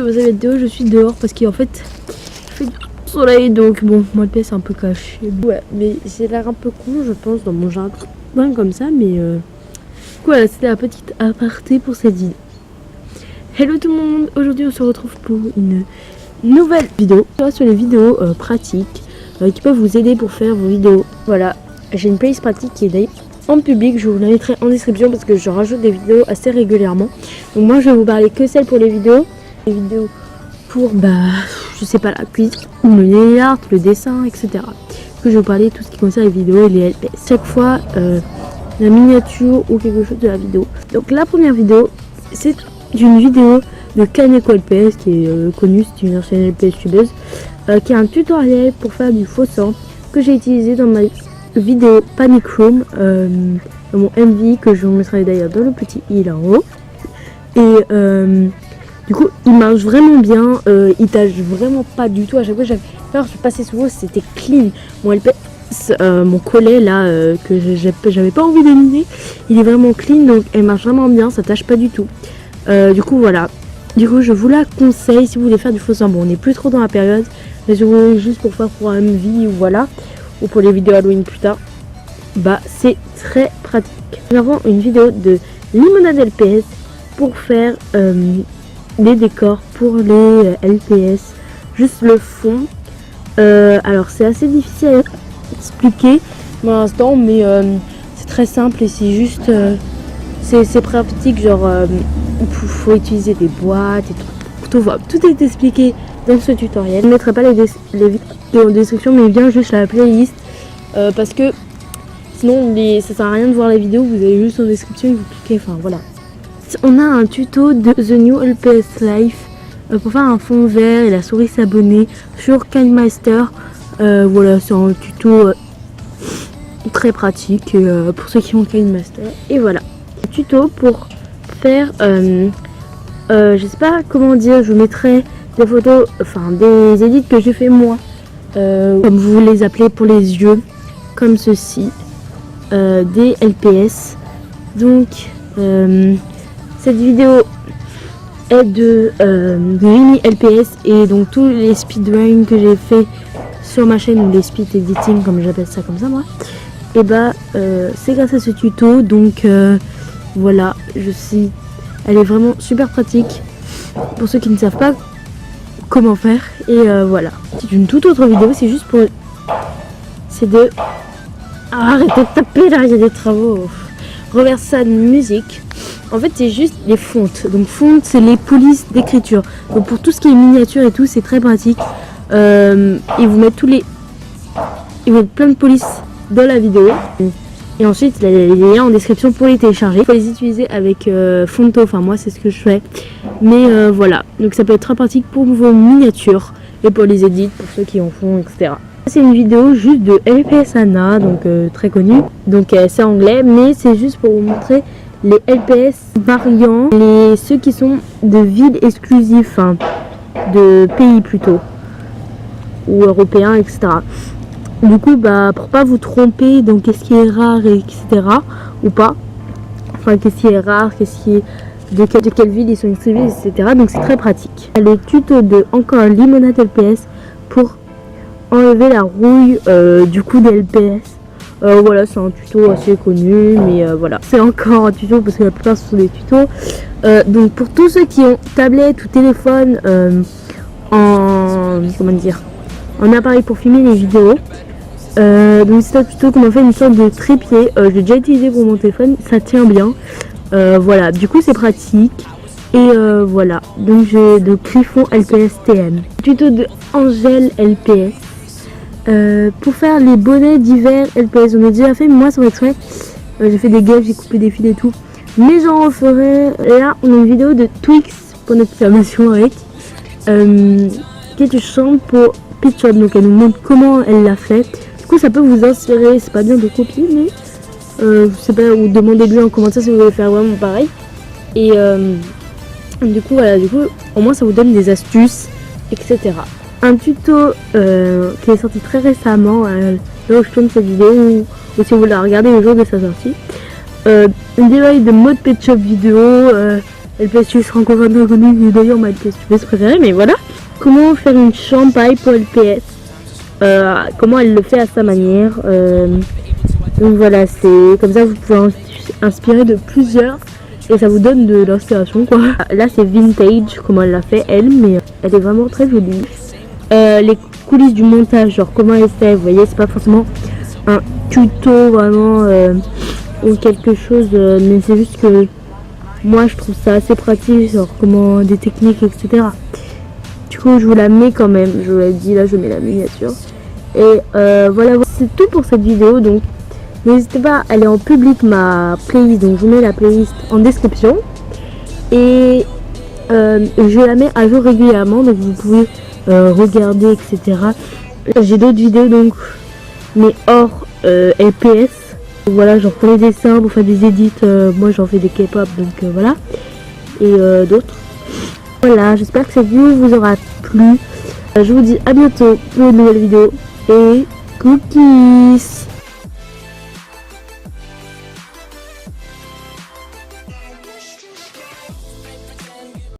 de cette vidéo, je suis dehors parce qu'en fait, il fait du soleil, donc bon, moi le pied c'est un peu caché. Ouais, mais j'ai l'air un peu con, je pense, dans mon jardin comme ça, mais voilà, c'était la petite aparté pour cette vidéo. Hello tout le monde, aujourd'hui on se retrouve pour une nouvelle vidéo sur les vidéos pratiques qui peuvent vous aider pour faire vos vidéos. Voilà, j'ai une playlist pratique qui est d'ailleurs en public, je vous la mettrai en description parce que je rajoute des vidéos assez régulièrement. Donc moi je vais vous parler que celles pour les vidéos pour je sais pas, la cuisine, le nail art, le dessin, etc. Que je vais vous parler de tout ce qui concerne les vidéos et les LPS. Chaque fois la miniature ou quelque chose de la vidéo. Donc la première vidéo, c'est d'une vidéo de Kaneko LPS qui est connue, c'est une ancienne LPS tubeuse, qui a un tutoriel pour faire du faux sang que j'ai utilisé dans ma vidéo Panic Room, dans mon MV que je vous mettrai d'ailleurs dans le petit i là en haut. Et du coup il marche vraiment bien, il tâche vraiment pas du tout. À chaque fois j'avais peur, je passais sous l'eau, c'était clean. Mon LPS, mon collet là que j'avais pas envie d'éliminer, il est vraiment clean, donc elle marche vraiment bien, ça tâche pas du tout. Du coup voilà, du coup je vous la conseille si vous voulez faire du faux sang. Bon, on n'est plus trop dans la période, mais si vous voulez juste pour faire pour un MV ou voilà, ou pour les vidéos Halloween plus tard, c'est très pratique. Nous avons une vidéo de Limonade LPS pour faire les décors pour les LPS, juste le fond. Alors c'est assez difficile à expliquer pour l'instant, mais c'est très simple et c'est juste c'est pratique, genre faut utiliser des boîtes et tout est expliqué dans ce tutoriel. Je ne mettrai pas les vidéos en description, mais bien juste la playlist parce que sinon ça sert à rien de voir la vidéo, vous avez juste en description et vous cliquez, enfin voilà. On a un tuto de The New LPS Life pour faire un fond vert et la souris s'abonner sur KineMaster. Voilà, c'est un tuto très pratique pour ceux qui ont KineMaster. Et voilà, un tuto pour faire je sais pas comment dire, je vous mettrai des photos, enfin des edits que j'ai fait moi, comme vous les appelez pour les yeux, comme ceci, des LPS. Donc cette vidéo est de mini LPS, et donc tous les speedruns que j'ai fait sur ma chaîne, ou les speed editing comme j'appelle ça comme ça moi, et c'est grâce à ce tuto. Donc voilà, elle est vraiment super pratique pour ceux qui ne savent pas comment faire. Et voilà, c'est une toute autre vidéo, c'est juste pour arrêtez de taper là, il y a des travaux. Reverse ça de musique. En fait c'est juste les fontes. Donc fontes, c'est les polices d'écriture. Donc pour tout ce qui est miniature et tout, c'est très pratique. Ils vous mettent plein de polices dans la vidéo. Et ensuite les liens en description pour les télécharger. Il faut les utiliser avec Fonto, enfin moi c'est ce que je fais. Mais voilà, donc ça peut être très pratique pour vos miniatures et pour les edits, pour ceux qui en font, etc. C'est une vidéo juste de LPS Anna, donc très connue. Donc c'est anglais, mais c'est juste pour vous montrer les LPS variants, ceux qui sont de villes exclusives, enfin de pays plutôt, ou européens, etc. Du coup pour pas vous tromper dans qu'est-ce qui est rare, etc. ou pas, enfin qu'est-ce qui est rare, de quelle ville ils sont exclusifs, etc. Donc c'est très pratique. Le tuto de encore Limonade LPS pour enlever la rouille du coup des LPS. Voilà, c'est un tuto assez connu, mais voilà, c'est encore un tuto parce que la plupart ce sont des tutos. Donc pour tous ceux qui ont tablette ou téléphone en appareil pour filmer les vidéos, donc c'est un tuto comment faire une sorte de trépied. J'ai déjà utilisé pour mon téléphone, ça tient bien. Voilà, du coup c'est pratique. Et voilà, donc j'ai de Griffon LPS TM. Tuto de Angèle LPS pour faire les bonnets d'hiver LPS. On a déjà fait, mais moi sans exprès, j'ai fait des gaffes, j'ai coupé des fils et tout, mais j'en referai. Là on a une vidéo de Twix pour notre formation avec qui est une chambre pour Pitch Up. Donc elle nous montre comment elle l'a fait. Du coup ça peut vous inspirer, c'est pas bien de copier, mais je sais pas, ou demandez-lui en commentaire si vous voulez faire vraiment pareil. Et du coup voilà, au moins ça vous donne des astuces, etc. Un tuto qui est sorti très récemment, là où je tourne cette vidéo, ou si vous la regardez le jour de sa sortie, une vidéo de mode Pet Shop vidéo, LPS francophone reconnu, d'ailleurs ma LPS préférée, mais voilà. Comment faire une champagne pour LPS, comment elle le fait à sa manière. Donc voilà, c'est comme ça vous pouvez inspirer de plusieurs et ça vous donne de l'inspiration quoi. Là c'est vintage comment elle l'a fait elle, mais elle est vraiment très jolie. Les coulisses du montage, genre comment elle fait, vous voyez, c'est pas forcément un tuto vraiment ou quelque chose, mais c'est juste que moi je trouve ça assez pratique, genre comment des techniques etc. Du coup je vous la mets quand même, je vous l'ai dit, là je mets la miniature. Et voilà, c'est tout pour cette vidéo, donc n'hésitez pas à aller en public ma playlist, donc je vous mets la playlist en description. Et je la mets à jour régulièrement, donc vous pouvez regarder etc. J'ai d'autres vidéos donc, mais hors LPS. Voilà, genre pour les dessins, pour faire des edits, moi j'en fais des K-pop, donc voilà. Et d'autres. Voilà, j'espère que cette vidéo vous aura plu. Je vous dis à bientôt pour une nouvelle vidéo et cookies.